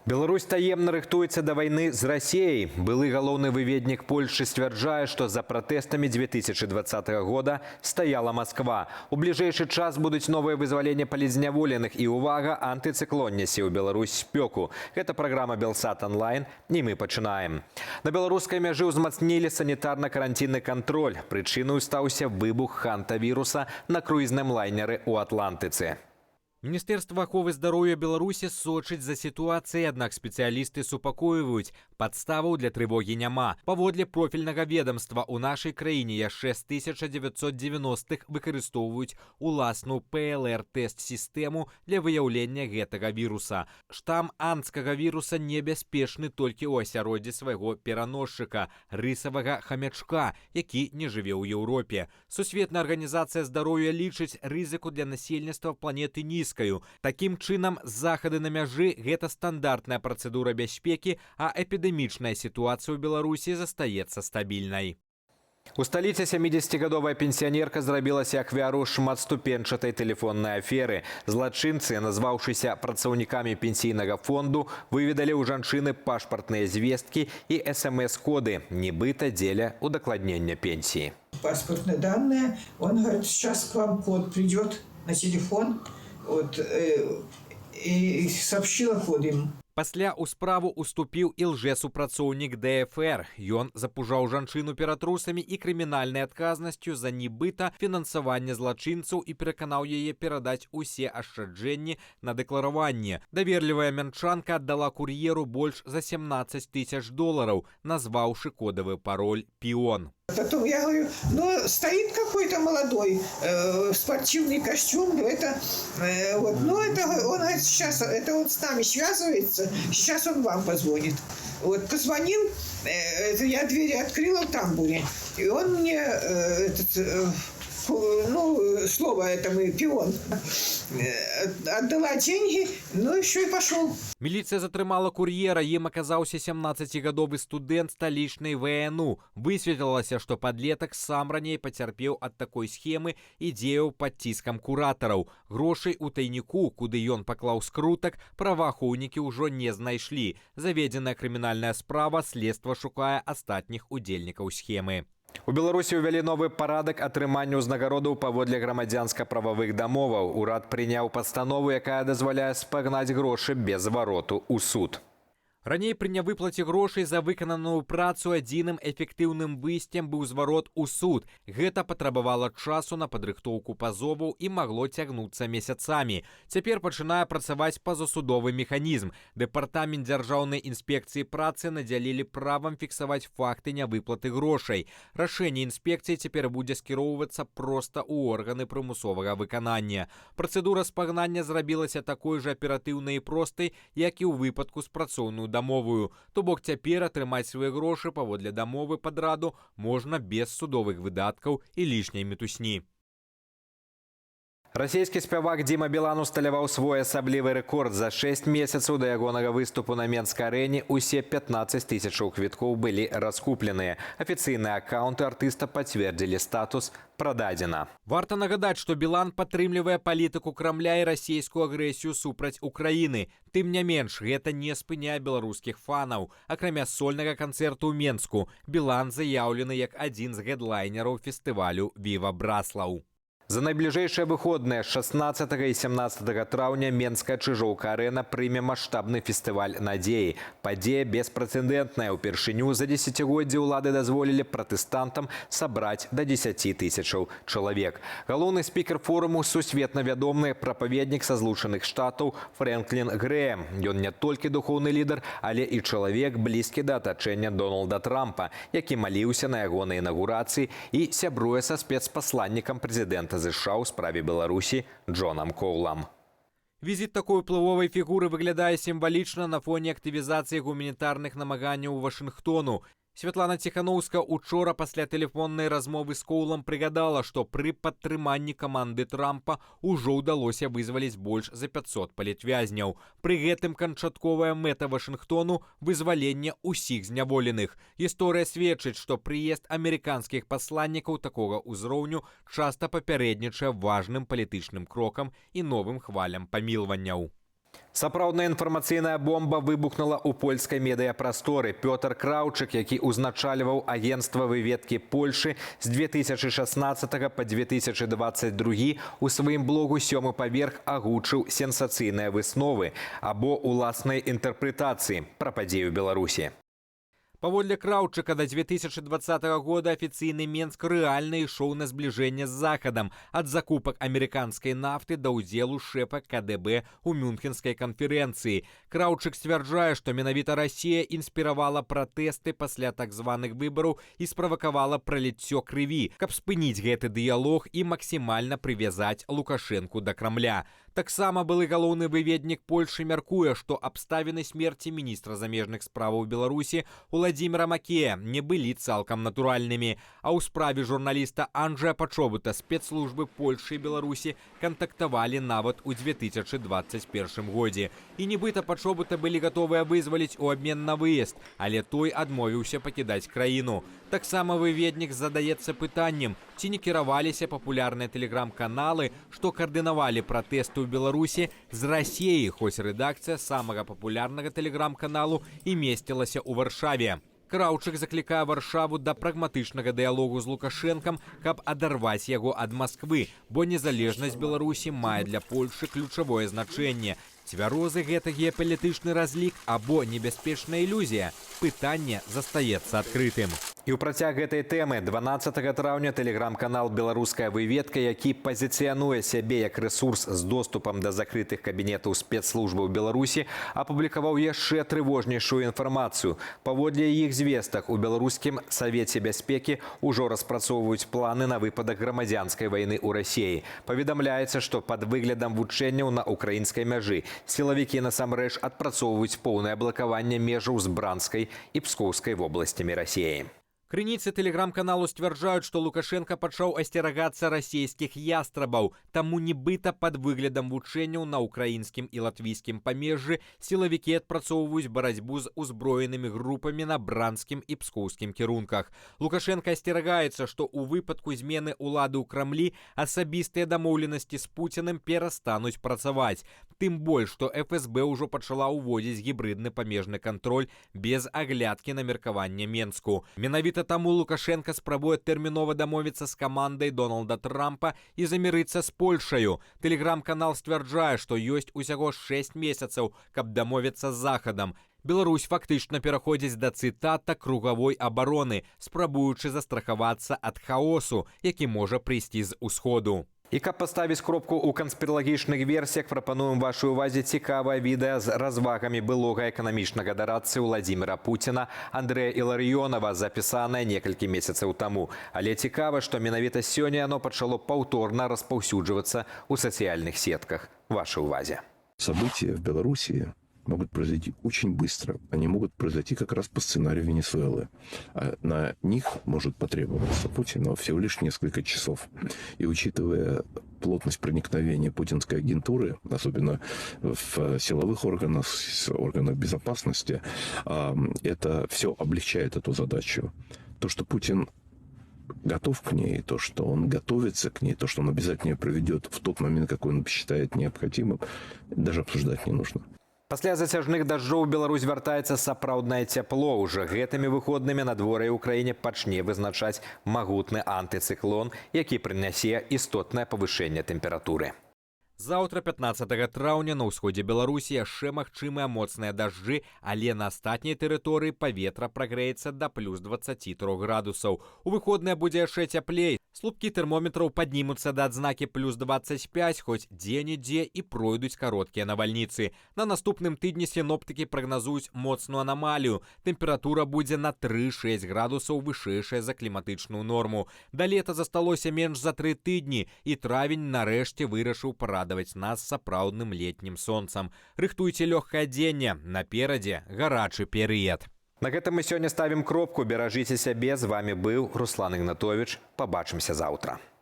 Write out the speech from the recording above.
Беларусь таемна рыхтуецца да вайны з Расіяй. Былы галоўны выведнік Польшчы сцвярджае, што за пратэстамі 2020 года стаяла Москва. У бліжэйшы час будуць новыя вызваленні палізняволеных і, увага, антыцыклон нясе ў Беларусь спёку. Гэта праграма «Белсат онлайн», і мы пачынаем. На беларускай мяжы ўзмацнілі санітарна-каранцінны кантроль. Прычынаю стаўся выбух хантавіруса на круізным лайнеры ў Атлантыцы. Міністэрства аховы здароўя Беларусі сочыць за сітуацыяй, аднак спецыялісты супакойваюць, падставаў для трывогі няма. Паводле профільнага ведомства, у нашай краіне яшчэ з 1990-х выкарыстоўваюць уласную ПЛР-тэст-сістэму для выяўлення гэтага віруса. Штам андскага віруса небяспечны толькі ў асяроддзі свайго пераносчыка – рысавага хамячка, які не жыве ў Еўропе. Сусветная арганізацыя здароўя лічыць рызыку для насельніцтва планеты нізкай. Такім чынам, захады на мяжы – гэта стандартная працэдура бяспекі, а эпідэмічная сітуацыя ў Беларусі застаецца стабільнай. У сталіцы 70-гадовая пенсіянерка зрабілася ахвяру шматступенчатай тэлефоннай аферы. Злачынцы, назваўшыся працаўнікамі пенсійнага фонду, выведалі ў жанчыны пашпартныя звесткі і СМС-коды, нібыта дзеля удакладнення пенсіі. Паспортные данные, он говорит, сейчас к вам код придет на телефон, и сообщила код им. Пасля ў справу уступіў і лжэсупрацоўнік ДФР. Ён запужаў жанчыну ператрусамі і крымінальнай адказнасцю за нібыта фінансаванне злачынцаў і пераканаў яе перадаць усе ашчаджэнні на дэклараванне. Даверлівая мянчанка аддала кур'еру больш за 17 000 долараў, назваўшы кодавы пароль «Пион». Потом я говорю, стоит какой-то молодой, спортивный костюм, это он говорит, сейчас это он с нами связывается, сейчас он вам позвонит. Позвонил, я двери открыла в тамбуре, и он мне слово этому «Пион». Отдала деньги, еще и пошел. Міліцыя затрымала кур'ера, ім аказаўся 17-гадовы студэнт сталічнай ВНУ. Высветлілася, што падлетак сам раней пацярпеў ад такой схемы і дзеяў пад ціскам куратараў. Грошай у тайніку, куды ён паклаў скрутак, праваахоўнікі ўжо не знайшлі. Заведзеная крымінальная справа, следства шукае астатніх удзельнікаў схемы. У Беларусі ўвялі новы парадак атрымання ўзнагародаў паводле грамадзянска-прававых дамоваў. Урад прыняў пастанову, якая дазваляе спагнаць грошы без звароту ў суд. Раней пры нявыплаце грошай за выкананую працу адзіным эфектыўным выйсцем быў зварот у суд. Гэта патрабавала часу на падрыхтоўку пазоваў і магло цягнуцца месяцамі. Цяпер пачынае працаваць пазасудовы механізм. Дэпартамент дзяржаўнай інспекцыі працы надзялілі правам фіксаваць факты нявыплаты грошай. Рашэнне інспекцыі цяпер будзе скіроўвацца проста ў органы прымусовага выканання. Працэдура спагнання зрабілася такой жа аператыўнай і простай, як і ў выпадку з працоўную дамовую. То бок цяпер атрымаць свае грошы паводле дамовы падраду можна без судовых выдаткаў і лішняй мітусні. Расійскі спявак Дзіма Білан усталяваў свой асаблівы рэкорд. За 6 месяцаў да ягонага выступу на Менскай арэне усе 15 000 квіткоў былі раскупленыя. Афіцыйныя аккаунты артыста пацвердзілі статус «Прададзена». Варта нагадаць, што Білан падтрымлівае палітыку Крамля і расійскую агрэсію супраць Украіны. Тым не менш, гэта не спыняе беларускіх фанаў. Акрамя сольнага канцэрту ў Менску, Білан заяўлены як адзін з гэдлайнераў фестывалю «Віва Браслаў». За найбліжэйшыя выходныя 16 і 17 траўня Менская Чыжоўка-арэна прыме маштабны фестываль надзеі. Падзея беспрэцэдэнтная. Упершыню за дзесяцігоддзі ўлады дазволілі пратэстантам сабраць да 10 000 чалавек. Галоўны спікер форуму – сусветна вядомы прапаведнік са Злучаных Штатаў Фрэнклін Грэем. Ён не толькі духоўны лідар, але і чалавек, блізкі да атачэння Дональда Трампа, які маліўся на ягонай інаўгурацыі і сябруе са спецпасланнікам прэзідэнта США ў справе Беларусі Джонам Коулам. Візіт такой уплывовай фігуры выглядае сімвалічна на фоне актывізацыі гуманітарных намаганняў Вашынгтону. Святлана Ціхановская учора пасля тэлефоннай размовы з Коулам прыгадала, што пры падтрыманні каманды Трампа ўжо ўдалося вызваліць больш за 500 палітвязняў. Пры гэтым канчатковая мэта Вашынгтону – вызваленне ўсіх зняволеных. Гісторыя сведчыць, што прыезд амерыканскіх пасланнікаў такога ўзроўню часта папярэднічае важным палітычным крокам і новым хвалям памілванняў. Сапраўдная інфармацыйная бомба выбухнула ў польскай медыяпрасторы. Пётр Краўчык, які ўзначальваў агенцтва выведкі Польшы з 2016 па 2022, у сваім блогу «Сёмы паверх» агучыў сенсацыйныя высновы або уласнай інтэрпрэтацыі пра падзею Беларусі. Паводле Краўчыка, до 2020 года афіцыйны Менск рэальна ішоў на збліжэнне з Захадам, ад закупак амерыканскай нафты да ўдзелу шэфа КДБ у Мюнхенскай канферэнцыі. Краўчык сцвярджае, што менавіта Расія інспіравала пратэсты пасля так званых выбараў і справакавала праліццё крыві, каб спыніць гэты дыялог і максімальна прывязаць Лукашэнку да Крамля. Таксама былы галоўны выведнік Польшы мяркуе, што абставіны смерці міністра замежных справаў Беларусі Владзіміра Макея не былі цалкам натуральнымі, а ў справе журналіста Анджэя Пачобута спецслужбы Польшы і Беларусі кантактавалі нават у 2021 годзе. І нібыта Пачобута былі гатовыя вызваліць у абмен на выезд, але той адмовіўся пакідаць краіну. Таксама выведнік задаецца пытаннем, ці не кіраваліся папулярныя тэлеграм-каналы, што каардынавалі пратэсты ў Беларусі з Расіяй, хоць рэдакцыя самага папулярнага тэлеграм-каналу і месцілася ў Варшаве. Краўчык заклікае Варшаву да прагматычнага дыялогу з Лукашэнкам, каб адарваць яго ад Масквы, бо незалежнасць Беларусі мае для Польшы ключавое значэнне. Цвярозы гэта геапалітычны разлік або небяспечная ілюзія? Пытанне застаецца адкрытым. І ў працяг гэтай тэмы 12 траўня тэлеграм-канал «Беларуская выведка», які пазіцыянуе сябе як рэсурс з доступам да закрытых кабінетаў спецслужбаў Беларусі, апублікаваў яшчэ трывожнейшую інфармацыю. Паводле іх звестак, у беларускім Савеце бяспекі ўжо распрацоўваюць планы на выпадак грамадзянскай вайны ў Расіі. Паведамляецца, што пад выглядам вучэнняў на украінскай мяжы сілавікі насамрэч адпрацоўваюць поўнае блакаванне межаў з Бранскай і Пскоўскай вобласцямі Расіі. Крыніцы тэлеграм-каналу сцвярджаюць, што Лукашенка пачаў асцерагацца расійскіх ястрабаў, таму нібыта пад выглядам вучэнняў на украінскім і латвійскім памежжы сілавікі адпрацоўваюць барацьбу з узброенымі групамі на бранскім і пскоўскім кірунках. Лукашенка асцерагаецца, што ў выпадку змены ўлады ў Крамлі асабістыя дамоўленасці з Пуціным перастануць працаваць. Тым больш, што ФСБ ўжо пачала ўводзіць гібридны памежны кантроль без аглядкі на меркаванне Менску. Менавіта таму Лукашенка спрабуе тэрмінова дамовіцца з камандай Дональда Трампа і замірыцца з Польшаю. Тэлеграм-канал сцвярджае, што ёсць усяго 6 месяцаў, каб дамовіцца з Захадам. Беларусь фактычна пераходзіць да цытата кругавой абароны, спрабуючы застрахавацца ад хаосу, які можа прыйсці з усходу. І каб паставіць кропку ў канспіралагічных версіях, прапануем вашай увазе цікавае відэа з развагамі былога эканамічнага дарадцы Владзіміра Пуціна Андрэя Іларыёнава, запісанае некалькі месяцаў таму. Але цікава, што менавіта сёння яно пачало паўторна распаўсюджвацца ў сацыяльных сетках. Вашай увазе. События в Белоруссии могут произойти очень быстро. Они могут произойти как раз по сценарию Венесуэлы. А на них может потребоваться Путину всего лишь несколько часов. И учитывая плотность проникновения путинской агентуры, особенно в силовых органах, органах безопасности, это все облегчает эту задачу. То, что Путин готов к ней, то, что он готовится к ней, то, что он обязательно ее проведет в тот момент, какой он считает необходимым, даже обсуждать не нужно. Пасля зацяжных дажджоў Беларусь вяртаецца сапраўднае цяпло. Уже гэтымі выходнымі надвор'е ў краіне пачне вызначаць магутны антыцыклон, які прынясе істотнае павышэнне тэмпературы. Заўтра, 15 траўня, на ўсходзе Беларусі яшчэ магчымыя моцныя дажджы, але на астатняй тэрыторыі паветра прагрэецца да плюс 23 градусаў. У выходныя будзе яшчэ цяплей. Слупкі тэрмометраў паднімуцца да адзнакі плюс 25, хоць дзе-нідзе і пройдуць кароткія навальніцы. На наступным тыдні сіноптыкі прагназуюць моцную анамалію. Тэмпература будзе на 3-6 градусаў вышэйшая за кліматычную норму. Да лета засталося менш за 3 тыдні, і травень нарэшце вырашыў парадаваць нас сапраўдным летнім сонцам. Рыхтуйце лёгкае адзенне, наперадзе гарачы перыяд. На гэтым мы сёння ставім кропку. Беражыце сябе. З вами быў Руслан Ігнатовіч. Пабачымся заўтра.